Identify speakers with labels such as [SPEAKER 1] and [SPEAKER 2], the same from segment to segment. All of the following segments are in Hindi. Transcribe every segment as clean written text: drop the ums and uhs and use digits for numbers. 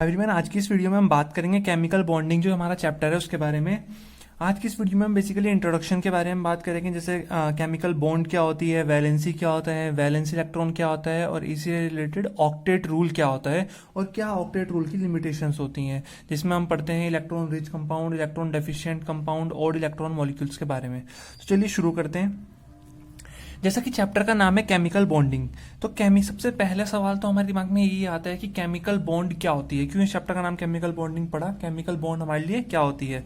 [SPEAKER 1] एवरीवन, आज की इस वीडियो में हम बात करेंगे केमिकल बॉन्डिंग जो हमारा चैप्टर है उसके बारे में। आज की इस वीडियो में हम बेसिकली इंट्रोडक्शन के बारे में बात करेंगे, जैसे केमिकल बॉन्ड क्या होती है, वैलेंसी क्या होता है, वैलेंस इलेक्ट्रॉन क्या होता है और इसी रिलेटेड ऑक्टेट रूल क्या होता है और क्या ऑक्टेट रूल की लिमिटेशंस होती हैं, जिसमें हम पढ़ते हैं electron rich compound, electron deficient compound और इलेक्ट्रॉन मॉलिक्यूल्स के बारे में। तो चलिए शुरू करते हैं। जैसा कि चैप्टर का नाम है केमिकल बॉन्डिंग, तो सबसे पहला सवाल तो हमारे दिमाग में यही आता है कि केमिकल बॉन्ड क्या होती है। क्यों इस चैप्टर का नाम केमिकल बॉन्डिंग पड़ा, केमिकल बॉन्ड हमारे लिए क्या होती है।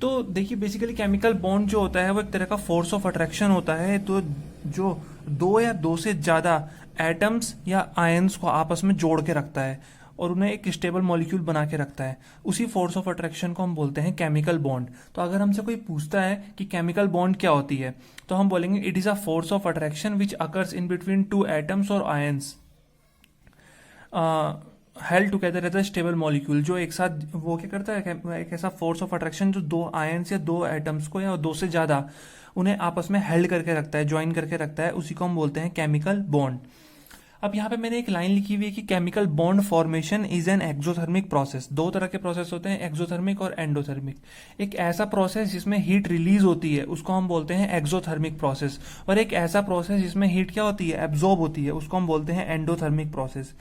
[SPEAKER 1] तो देखिए, बेसिकली केमिकल बॉन्ड जो होता है वो एक तरह का फोर्स ऑफ अट्रैक्शन होता है, तो जो दो या दो से ज्यादा एटम्स या आयंस को आपस में जोड़ के रखता है और उन्हें एक स्टेबल मॉलिक्यूल बना के रखता है। उसी फोर्स ऑफ अट्रैक्शन को हम बोलते हैं केमिकल बॉन्ड। तो अगर हमसे कोई पूछता है कि केमिकल बॉन्ड क्या होती है, तो हम बोलेंगे it is a force of attraction which occurs in between two atoms और ions held together as a stable molecule. जो एक साथ वो क्या करता है, एक ऐसा फोर्स ऑफ अट्रैक्शन जो दो आयंस या दो एटम्स को या दो से ज्यादा उन्हें आपस में हेल्ड करके रखता है, ज्वाइन करके रखता है, उसी को हम बोलते हैं केमिकल बॉन्ड। अब यहाँ पे मैंने एक लाइन लिखी हुई है कि chemical bond formation is an exothermic process. दो तरह के प्रोसेस होते हैं, एक्सोथर्मिक और एंडोथर्मिक। एक ऐसा प्रोसेस जिसमें हीट रिलीज होती है उसको हम बोलते हैं एक्सोथर्मिक प्रोसेस, और एक ऐसा प्रोसेस जिसमें हीट क्या होती है, एब्जॉर्ब होती है, उसको हम बोलते हैं एंडोथर्मिक प्रोसेस।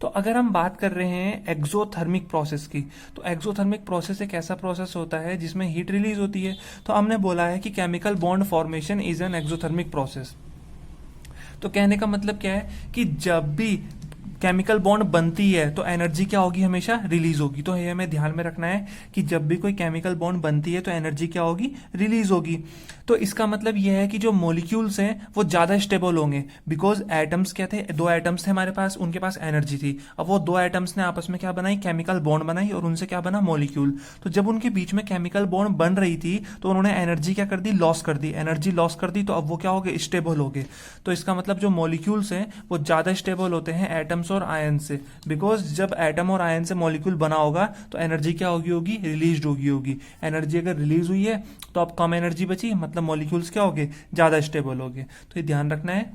[SPEAKER 1] तो अगर हम बात कर रहे हैं एक्सोथर्मिक प्रोसेस की, तो एक्सोथर्मिक प्रोसेस एक ऐसा प्रोसेस होता है जिसमें हीट रिलीज होती है। तो हमने बोला है कि chemical bond formation is an exothermic process. तो कहने का मतलब क्या है कि जब भी केमिकल बॉन्ड बनती है तो एनर्जी क्या होगी, हमेशा रिलीज होगी। तो ये हमें ध्यान में रखना है कि जब भी कोई केमिकल बॉन्ड बनती है तो एनर्जी क्या होगी, रिलीज होगी। तो इसका मतलब यह है कि जो मॉलिक्यूल्स हैं वो ज्यादा स्टेबल होंगे, बिकॉज एटम्स क्या थे, दो एटम्स थे हमारे पास, उनके पास एनर्जी थी। अब वो दो एटम्स ने आपस में क्या बनाई, केमिकल बॉन्ड बनाई, और उनसे क्या बना, मॉलिक्यूल। तो जब उनके बीच में केमिकल बॉन्ड बन रही थी तो उन्होंने एनर्जी क्या कर दी, लॉस कर दी। एनर्जी लॉस कर दी तो अब वो क्या हो गए, स्टेबल हो गए। तो इसका मतलब जो मॉलिक्यूल्स हैं वो ज्यादा स्टेबल होते हैं एटम्स और आयन से, बिकॉज जब एटम और आयन से मॉलिक्यूल बना होगा तो एनर्जी क्या होगी, रिलीज होगी। एनर्जी अगर रिलीज हुई है तो अब कम एनर्जी बची, मतलब मॉलिक्यूल्स क्या हो गए, ज्यादा स्टेबल हो गए। तो ये ध्यान रखना है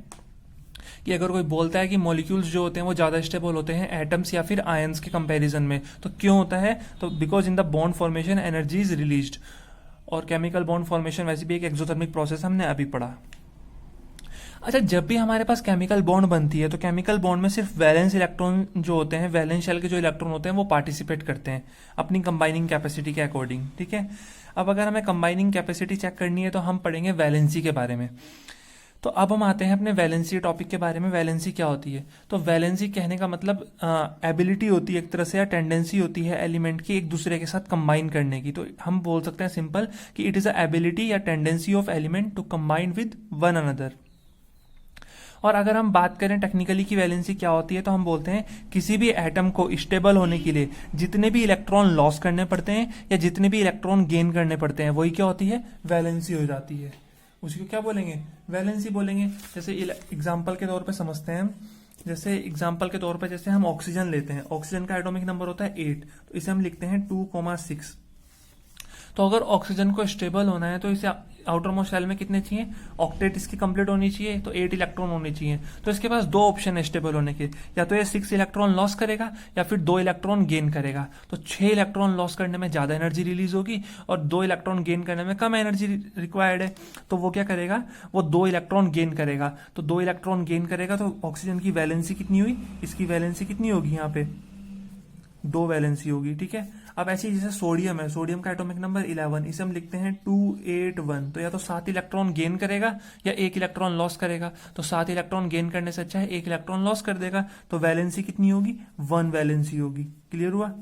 [SPEAKER 1] कि अगर कोई बोलता है कि मॉलिक्यूल्स जो होते हैं वो ज्यादा स्टेबल होते हैं एटम्स या फिर आयंस के कंपैरिजन में, तो क्यों होता है, तो because in the bond formation energy is released. और केमिकल बॉन्ड फॉर्मेशन वैसे भी एक एक्सोथर्मिक प्रोसेस, हमने अभी पढ़ा। अच्छा, जब भी हमारे पास केमिकल बॉन्ड बनती है तो केमिकल बॉन्ड में सिर्फ वैलेंस इलेक्ट्रॉन जो होते हैं, वैलेंस शेल के जो इलेक्ट्रॉन होते हैं वो पार्टिसिपेट करते हैं अपनी कंबाइनिंग कैपेसिटी के अकॉर्डिंग। ठीक है, अब अगर हमें कंबाइनिंग कैपेसिटी चेक करनी है तो हम पढ़ेंगे वैलेंसी के बारे में। तो अब हम आते हैं अपने वैलेंसी टॉपिक के बारे में। वैलेंसी क्या होती है, तो वैलेंसी कहने का मतलब एबिलिटी होती है एक तरह से, या टेंडेंसी होती है एलिमेंट की एक दूसरे के साथ कंबाइन करने की। तो हम बोल सकते हैं सिंपल कि इट इज अ एबिलिटी या tendency of element to combine with one another. और अगर हम बात करें टेक्निकली की वैलेंसी क्या होती है, तो हम बोलते हैं किसी भी एटम को स्टेबल होने के लिए जितने भी इलेक्ट्रॉन लॉस करने पड़ते हैं या जितने भी इलेक्ट्रॉन गेन करने पड़ते हैं, वही क्या होती है, वैलेंसी हो जाती है। उसी को क्या बोलेंगे, वैलेंसी बोलेंगे। जैसे एग्जाम्पल के तौर पर समझते हैं हम, जैसे एग्जाम्पल के तौर पर जैसे हम ऑक्सीजन लेते हैं, ऑक्सीजन का एटॉमिक नंबर होता है 8, तो इसे हम लिखते हैं 2,6। तो अगर ऑक्सीजन को स्टेबल होना है तो इसे आउटर मोस्ट शेल में कितने चाहिए, ऑक्टेट इसकी कंप्लीट होनी चाहिए, तो 8 इलेक्ट्रॉन होने चाहिए। तो इसके पास दो ऑप्शन है स्टेबल होने के, या तो ये 6 इलेक्ट्रॉन लॉस करेगा या फिर 2 इलेक्ट्रॉन गेन करेगा। तो 6 इलेक्ट्रॉन लॉस करने में ज्यादा एनर्जी रिलीज होगी और 2 इलेक्ट्रॉन गेन करने में कम एनर्जी रिक्वायर्ड है। तो वो क्या करेगा, वो 2 इलेक्ट्रॉन गेन करेगा। तो 2 इलेक्ट्रॉन गेन करेगा तो ऑक्सीजन की वैलेंसी कितनी हुई, इसकी वैलेंसी कितनी होगी, यहाँ पे 2 वैलेंसी होगी। ठीक है, अब ऐसे ही जैसे सोडियम है, सोडियम का एटॉमिक नंबर 11, इसे हम लिखते हैं 281। तो या तो 7 इलेक्ट्रॉन गेन करेगा या 1 इलेक्ट्रॉन लॉस करेगा। तो 7 इलेक्ट्रॉन गेन करने से अच्छा है 1 इलेक्ट्रॉन लॉस कर देगा। तो वैलेंसी कितनी होगी, 1 वैलेंसी होगी। क्लियर हुआ।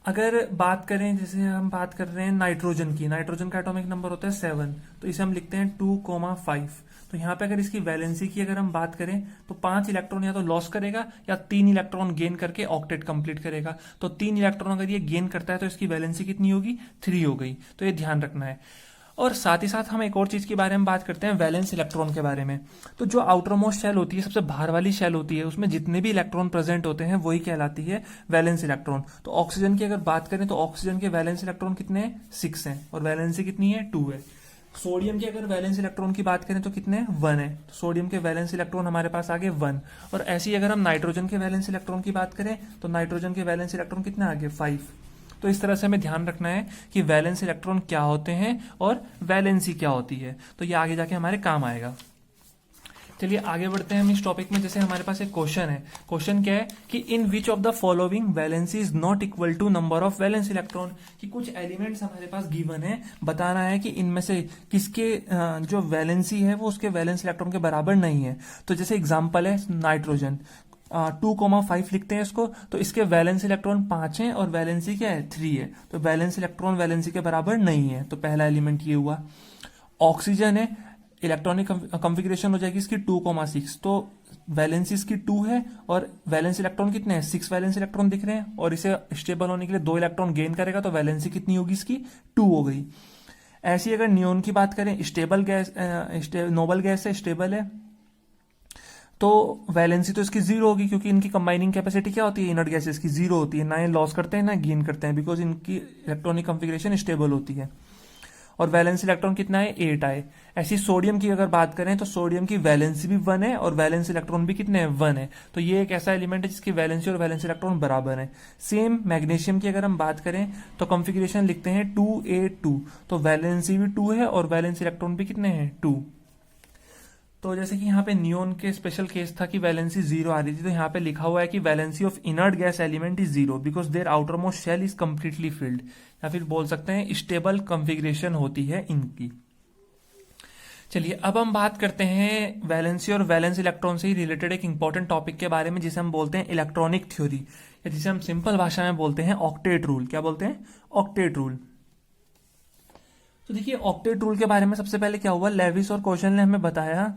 [SPEAKER 1] अगर बात करें, जैसे हम बात कर रहे हैं नाइट्रोजन की, नाइट्रोजन का एटॉमिक नंबर होता है 7, तो इसे हम लिखते हैं 2,5। तो यहाँ पे अगर इसकी वैलेंसी की अगर हम बात करें तो 5 इलेक्ट्रॉन या तो लॉस करेगा या 3 इलेक्ट्रॉन गेन करके ऑक्टेट कंप्लीट करेगा। तो 3 इलेक्ट्रॉन अगर ये गेन करता है तो इसकी वैलेंसी कितनी होगी, 3 हो गई। तो ये ध्यान रखना है। और साथ ही साथ हम एक और चीज के बारे में बात करते हैं, वैलेंस इलेक्ट्रॉन के बारे में। तो जो आउटर मोस्ट शेल होती है, सबसे बाहर वाली शेल होती है, उसमें जितने भी इलेक्ट्रॉन प्रेजेंट होते हैं वही कहलाती है वैलेंस इलेक्ट्रॉन। तो ऑक्सीजन की अगर बात करें तो ऑक्सीजन के वैलेंस इलेक्ट्रॉन कितने हैं, 6 हैं, और वैलेंसी कितनी है, 2 है। सोडियम के अगर वैलेंस इलेक्ट्रॉन की बात करें तो कितने 1 है, तो सोडियम के वैलेंस इलेक्ट्रॉन हमारे पास आ गए 1। और ऐसे ही अगर हम नाइट्रोजन के वैलेंस इलेक्ट्रॉन की बात करें तो नाइट्रोजन के वैलेंस इलेक्ट्रॉन कितने आ गए 5। तो इस तरह से हमें ध्यान रखना है कि वैलेंस इलेक्ट्रॉन क्या होते हैं और वैलेंसी क्या होती है, तो ये आगे जाके हमारे काम आएगा। चलिए आगे बढ़ते हैं हम इस टॉपिक में। जैसे हमारे पास एक क्वेश्चन है, क्वेश्चन क्या है कि in which of the following valency is not equal to number of valence electron, कि कुछ एलिमेंट्स हमारे पास गिवन है, बताना है कि इनमें से किसके जो वैलेंसी है वो उसके वैलेंस इलेक्ट्रॉन के बराबर नहीं है। तो जैसे एग्जाम्पल है नाइट्रोजन, 2,5 लिखते हैं इसको, तो इसके वैलेंस इलेक्ट्रॉन 5 है और वैलेंसी क्या है 3 है, तो वैलेंस इलेक्ट्रॉन वैलेंसी के बराबर नहीं है, तो पहला एलिमेंट ये हुआ। ऑक्सीजन है, इलेक्ट्रॉनिक कॉन्फ़िगरेशन हो जाएगी इसकी 2,6, तो वैलेंसी इसकी 2 है और वैलेंस इलेक्ट्रॉन कितने हैं 6 वैलेंस इलेक्ट्रॉन दिख रहे हैं, और इसे स्टेबल होने के लिए 2 इलेक्ट्रॉन गेन करेगा, तो वैलेंसी कितनी होगी इसकी 2 हो गई। ऐसी अगर नियोन की बात करें, स्टेबल गैस, नोबल गैस है, स्टेबल है, तो वैलेंसी तो इसकी 0 होगी, क्योंकि इनकी कंबाइनिंग कैपेसिटी क्या होती है इनर्ट गैसेस की 0 होती है, ना ये लॉस करते हैं ना गेन करते हैं, बिकॉज इनकी इलेक्ट्रॉनिक कॉन्फ़िगरेशन स्टेबल होती है। और वैलेंस इलेक्ट्रॉन कितना है 8 आए। ऐसी सोडियम की अगर बात करें तो सोडियम की वैलेंसी भी 1 है और वैलेंस इलेक्ट्रॉन भी कितने हैं 1 है, तो ये एक ऐसा एलिमेंट है जिसकी वैलेंसी और वैलेंस इलेक्ट्रॉन बराबर है। सेम मैग्नीशियम की अगर हम बात करें तो कॉन्फ़िगरेशन लिखते हैं 2A2, तो वैलेंसी भी 2 है और वैलेंस इलेक्ट्रॉन भी कितने हैं 2। तो जैसे कि यहाँ पे नियोन के स्पेशल केस था कि वैलेंसी 0 आ रही थी, तो यहाँ पे लिखा हुआ है कि valency of inert gas element is 0 because their outermost shell is completely filled, या फिर बोल सकते हैं स्टेबल कॉन्फ़िगरेशन होती है इनकी। चलिए अब हम बात करते हैं वैलेंसी और वैलेंस इलेक्ट्रॉन से ही रिलेटेड एक इंपॉर्टेंट टॉपिक के बारे में, जिसे हम बोलते हैं इलेक्ट्रॉनिक थ्योरी, या जिसे हम सिंपल भाषा में बोलते हैं ऑक्टेट रूल। क्या बोलते हैं ऑक्टेट रूल। तो देखिए ऑक्टेट रूल के बारे में सबसे पहले क्या हुआ, लेविस और कोशल ने हमें बताया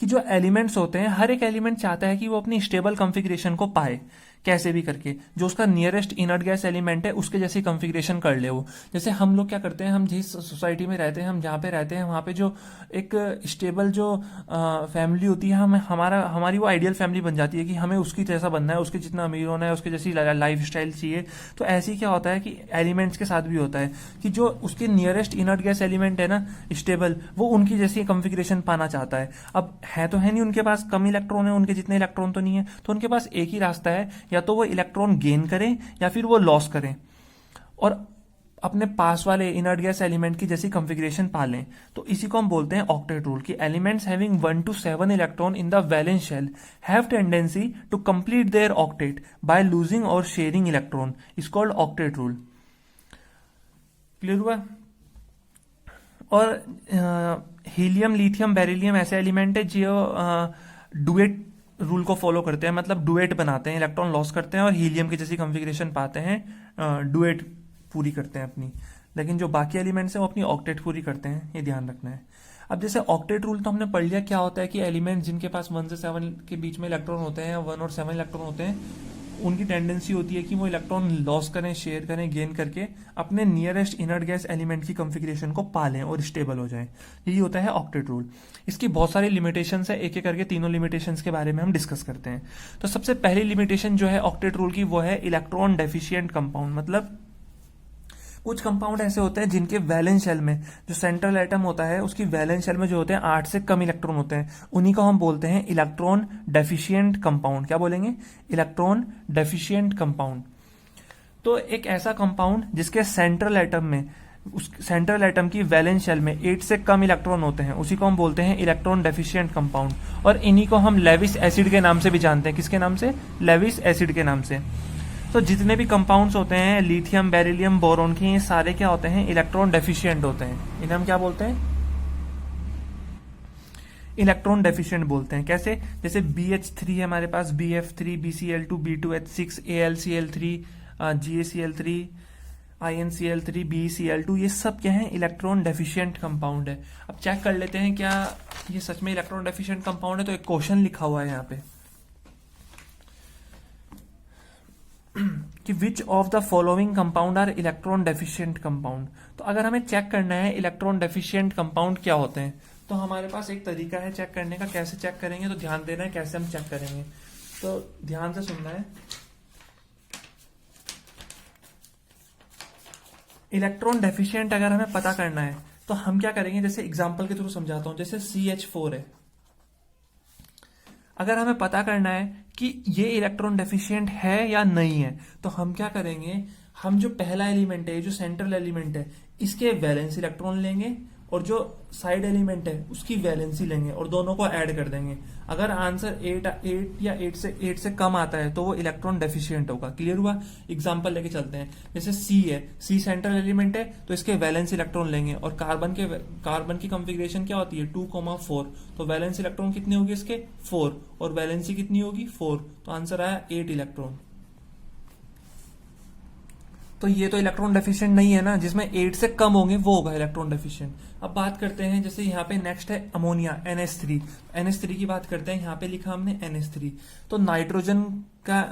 [SPEAKER 1] कि जो एलिमेंट्स होते हैं हर एक एलिमेंट चाहता है कि वो अपनी स्टेबल कॉन्फ़िगरेशन को पाए, कैसे भी करके जो उसका नियरेस्ट इनर्ट गैस एलिमेंट है उसके जैसी कॉन्फ़िगरेशन कर ले वो। जैसे हम लोग क्या करते हैं, हम जिस सोसाइटी में रहते हैं, हम जहाँ पे रहते हैं वहाँ पे जो एक स्टेबल जो फैमिली होती है, हमारी वो आइडियल फैमिली बन जाती है कि हमें उसकी जैसा बनना है, उसके जितना अमीर होना है, उसके जैसी लाइफ स्टाइल चाहिए। तो ऐसे ही क्या होता है कि एलिमेंट्स के साथ भी होता है कि जो उसके नियरेस्ट इनर्ट गैस एलिमेंट है ना स्टेबल, वो उनकी जैसी कॉन्फ़िगरेशन पाना चाहता है। अब है तो है नहीं उनके पास, कम इलेक्ट्रॉन है, उनके जितने इलेक्ट्रॉन तो नहीं है, तो उनके पास एक ही रास्ता है, या तो वो इलेक्ट्रॉन गेन करें या फिर वो लॉस करें और अपने पास वाले इनर्ट गैस एलिमेंट की जैसी कॉन्फ़िगरेशन पा लें। तो इसी को हम बोलते हैं ऑक्टेट रूल, कि elements having 1 to 7 electron in the valence shell have tendency to complete their octet by losing और sharing electron, is called octet rule. Clear हुआ। और हीलियम, लिथियम, बेरिलियम ऐसे एलिमेंट है जो डुएट रूल को फॉलो करते हैं, मतलब डुएट बनाते हैं, इलेक्ट्रॉन लॉस करते हैं और हीलियम की जैसी कॉन्फ़िगरेशन पाते हैं, डुएट पूरी करते हैं अपनी। लेकिन जो बाकी एलिमेंट्स हैं वो अपनी ऑक्टेट पूरी करते हैं, ये ध्यान रखना है। अब जैसे ऑक्टेट रूल तो हमने पढ़ लिया, क्या होता है कि एलिमेंट जिनके पास 1 से 7 के बीच में इलेक्ट्रॉन होते हैं, 1 और 7 इलेक्ट्रॉन होते हैं, उनकी टेंडेंसी होती है कि वो इलेक्ट्रॉन लॉस करें, शेयर करें, गेन करके अपने नियरेस्ट इनर्ट गैस एलिमेंट की कॉन्फ़िगरेशन को पा लें और स्टेबल हो जाएं। यही होता है ऑक्टेट रूल। इसकी बहुत सारी लिमिटेशंस है, एक एक करके तीनों लिमिटेशंस के बारे में हम डिस्कस करते हैं। तो सबसे पहली लिमिटेशन जो है ऑक्टेट रूल की वो है इलेक्ट्रॉन डेफिशिएंट कंपाउंड। मतलब कुछ कंपाउंड ऐसे होते हैं जिनके वैलेंस शेल में जो सेंट्रल एटम होता है उसकी वैलेंस शेल में जो होते हैं 8 से कम इलेक्ट्रॉन होते हैं, उन्हीं को हम बोलते हैं इलेक्ट्रॉन डेफिशिएंट कंपाउंड। क्या बोलेंगे, इलेक्ट्रॉन डेफिशिएंट कंपाउंड। तो एक ऐसा कंपाउंड जिसके सेंट्रल एटम में, उस सेंट्रल एटम की वैलेंस शेल में 8 से कम इलेक्ट्रॉन होते हैं, उसी को हम बोलते हैं इलेक्ट्रॉन डेफिशिएंट कंपाउंड। और इन्हीं को हम लेविस एसिड के नाम से भी जानते हैं। किसके नाम से, लेविस एसिड के नाम से। तो जितने भी कंपाउंड्स होते हैं लिथियम, बेरिलियम, बोरोन के, ये सारे क्या होते हैं, इलेक्ट्रॉन डेफिशिएंट होते हैं। इन्हें हम क्या बोलते हैं, इलेक्ट्रॉन डेफिशिएंट बोलते हैं। कैसे, जैसे BH3 है हमारे पास, BF3, BCl2, B2H6, AlCl3, GaCl3, InCl3, BeCl2, ये सब क्या है, इलेक्ट्रॉन डेफिशिएंट कंपाउंड है। अब चेक कर लेते हैं क्या ये सच में इलेक्ट्रॉन डेफिशिएंट कंपाउंड है। तो एक क्वेश्चन लिखा हुआ है यहाँ पे कि which of the following compound are electron deficient compound. तो अगर हमें चेक करना है इलेक्ट्रॉन डेफिशिएंट कंपाउंड क्या होते हैं, तो हमारे पास एक तरीका है चेक करने का। कैसे चेक करेंगे, तो ध्यान देना है कैसे हम चेक करेंगे, तो ध्यान से सुनना है। इलेक्ट्रॉन डेफिशिएंट अगर हमें पता करना है तो हम क्या करेंगे, जैसे एग्जाम्पल के थ्रू समझाता हूं। जैसे CH4 है, अगर हमें पता करना है कि ये इलेक्ट्रॉन डेफिशिएंट है या नहीं है, तो हम क्या करेंगे, हम जो पहला एलिमेंट है, जो सेंट्रल एलिमेंट है, इसके वैलेंस इलेक्ट्रॉन लेंगे और जो साइड एलिमेंट है उसकी वैलेंसी लेंगे और दोनों को ऐड कर देंगे। अगर आंसर 8 या 8 से कम आता है तो वो इलेक्ट्रॉन डेफिशिएंट होगा। क्लियर हुआ? एग्जांपल लेके चलते हैं। जैसे C है, C सेंट्रल एलिमेंट है, तो इसके वैलेंस इलेक्ट्रॉन लेंगे और कार्बन की कॉन्फ़िगरेशन क्या होती है 2,4, तो वैलेंस इलेक्ट्रॉन कितने होगी इसके 4 और वैलेंसी कितनी होगी 4, तो आंसर आया 8 इलेक्ट्रॉन। तो ये तो इलेक्ट्रॉन डेफिशिएंट नहीं है ना, जिसमें 8 से कम होंगे वो होगा इलेक्ट्रॉन डेफिशिएंट। अब बात करते हैं, जैसे यहाँ पे नेक्स्ट है अमोनिया NH3। NH3 की बात करते हैं, यहाँ पे लिखा हमने NH3। तो नाइट्रोजन का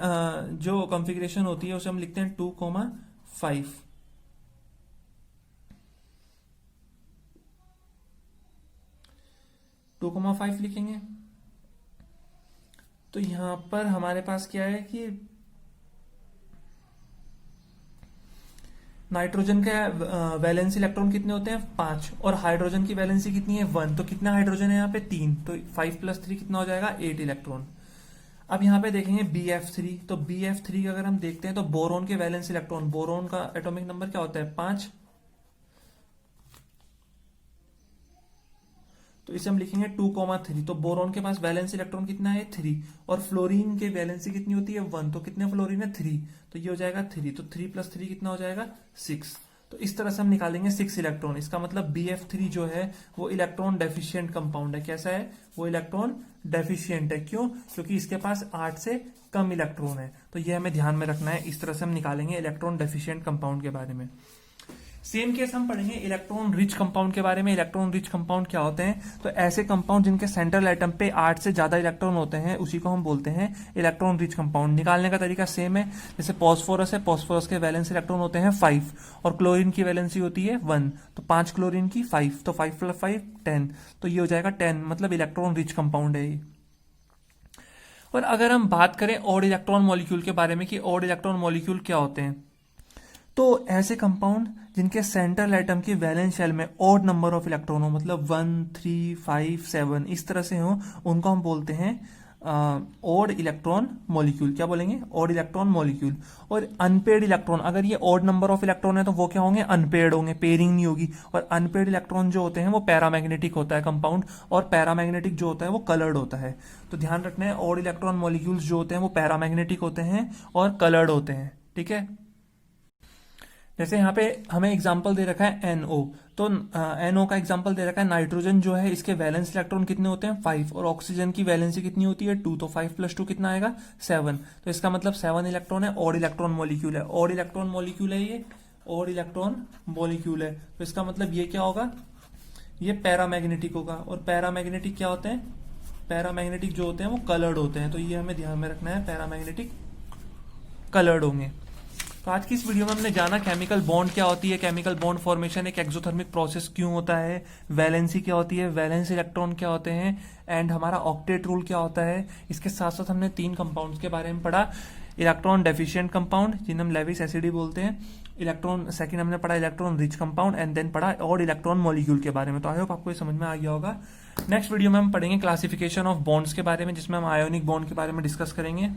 [SPEAKER 1] जो कॉन्फ़िगरेशन होती है उसे हम लिखते हैं 2,5। लिखेंगे। तो यहां पर हमारे पास क्या है कि नाइट्रोजन का वैलेंसी इलेक्ट्रॉन कितने होते हैं 5 और हाइड्रोजन की वैलेंसी कितनी है 1, तो कितना हाइड्रोजन है यहाँ पे 3, तो 5 + 3 कितना हो जाएगा 8 इलेक्ट्रॉन। अब यहाँ पे देखेंगे BF3, तो BF3 अगर हम देखते हैं तो बोरोन के वैलेंस इलेक्ट्रॉन, बोरोन का एटॉमिक नंबर क्या होता है 5, तो इसे हम लिखेंगे 2,3। तो बोरोन के पास वैलेंस इलेक्ट्रॉन कितना है 3 और फ्लोरीन के वैलेंसी कितनी होती है 1, तो कितने फ्लोरीन है 3, तो ये हो जाएगा 3, तो 3 + 3 कितना हो जाएगा 6। तो इस तरह से हम निकालेंगे 6 इलेक्ट्रॉन। इसका मतलब BF3 जो है वो इलेक्ट्रॉन डेफिशिएंट कंपाउंड है। कैसा है वो? इलेक्ट्रॉन डेफिशिएंट है। क्यों? क्योंकि इसके पास 8 से कम इलेक्ट्रॉन है। तो ये हमें ध्यान में रखना है। इस तरह से हम निकालेंगे इलेक्ट्रॉन डेफिशिएंट कंपाउंड के बारे में। सेम केस हम पढ़ेंगे इलेक्ट्रॉन रिच कंपाउंड के बारे में। इलेक्ट्रॉन रिच कंपाउंड क्या होते हैं? तो ऐसे कंपाउंड जिनके सेंट्रल एटम पे 8 से ज्यादा इलेक्ट्रॉन होते हैं उसी को हम बोलते हैं इलेक्ट्रॉन रिच कंपाउंड। निकालने का तरीका सेम है। जैसे फॉस्फोरस है, फॉस्फोरस के वैलेंस इलेक्ट्रॉन होते हैं 5 और क्लोरीन की वैलेंसी होती है 1, तो 5 क्लोरीन की 5, तो 5 + 5 10, तो ये हो जाएगा 10, मतलब इलेक्ट्रॉन रिच कंपाउंड है ये। और अगर हम बात करें ऑड इलेक्ट्रॉन मॉलिक्यूल के बारे में कि ऑड इलेक्ट्रॉन मॉलिक्यूल क्या होते हैं, तो ऐसे कंपाउंड जिनके सेंट्रल एटम की वैलेंस शेल में ऑड नंबर ऑफ इलेक्ट्रॉन हो, मतलब 1, 3, 5, 7 इस तरह से हो, उनको हम बोलते हैं ऑड इलेक्ट्रॉन मॉलिक्यूल। क्या बोलेंगे? Odd electron molecule. और अनपेयर्ड इलेक्ट्रॉन, अगर ये ऑड नंबर ऑफ इलेक्ट्रॉन है तो वो क्या होंगे? अनपेयर्ड होंगे, पेयरिंग नहीं होगी। और अनपेयर्ड इलेक्ट्रॉन जो होते हैं वो पैरामैग्नेटिक होता है कंपाउंड, और पैरामैग्नेटिक जो होता है वो कलर्ड होता है। तो ध्यान रखना है, ऑड इलेक्ट्रॉन मॉलिक्यूल्स जो होते हैं वो पैरामैग्नेटिक होते हैं और कलर्ड होते हैं। ठीक है? जैसे यहाँ पे हमें एग्जाम्पल दे रखा है NO, तो NO का एग्जाम्पल दे रखा है नाइट्रोजन जो है इसके वैलेंस इलेक्ट्रॉन कितने होते हैं 5 और ऑक्सीजन की वैलेंसी कितनी होती है 2, तो 5 + 2 कितना आएगा 7, तो इसका मतलब 7 इलेक्ट्रॉन है। ऑड इलेक्ट्रॉन मॉलिक्यूल है, ऑड इलेक्ट्रॉन मॉलिक्यूल है ये, ऑड इलेक्ट्रॉन मॉलिक्यूल है। तो इसका मतलब ये क्या होगा? ये पैरामैग्नेटिक होगा। और पैरामैग्नेटिक क्या होते हैं? पैरामैग्नेटिक जो होते हैं वो कलर्ड होते हैं। तो ये हमें ध्यान में रखना है, पैरामैग्नेटिक कलर्ड होंगे। तो आज की इस वीडियो में हमने जाना केमिकल बॉन्ड क्या होती है, केमिकल बॉन्ड फॉर्मेशन एक एक्सोथर्मिक प्रोसेस क्यों होता है, वैलेंसी क्या होती है, वैलेंस इलेक्ट्रॉन क्या होते हैं, एंड हमारा ऑक्टेट रूल क्या होता है। इसके साथ साथ हमने 3 कंपाउंड्स के बारे में पढ़ा। इलेक्ट्रॉन डेफिशिएंट कंपाउंड जिन्हें हम लेविस एसिडी बोलते हैं, इलेक्ट्रॉन सेकंड हमने पढ़ा electron rich compound, and then पढ़ा ऑड इलेक्ट्रॉन मॉलिक्यूल के बारे में। तो आई होप आपको ये समझ में आ गया होगा। नेक्स्ट वीडियो में हम पढ़ेंगे क्लासिफिकेशन ऑफ बॉन्ड्स के बारे में, जिसमें हम आयोनिक बॉन्ड के बारे में डिस्कस करेंगे।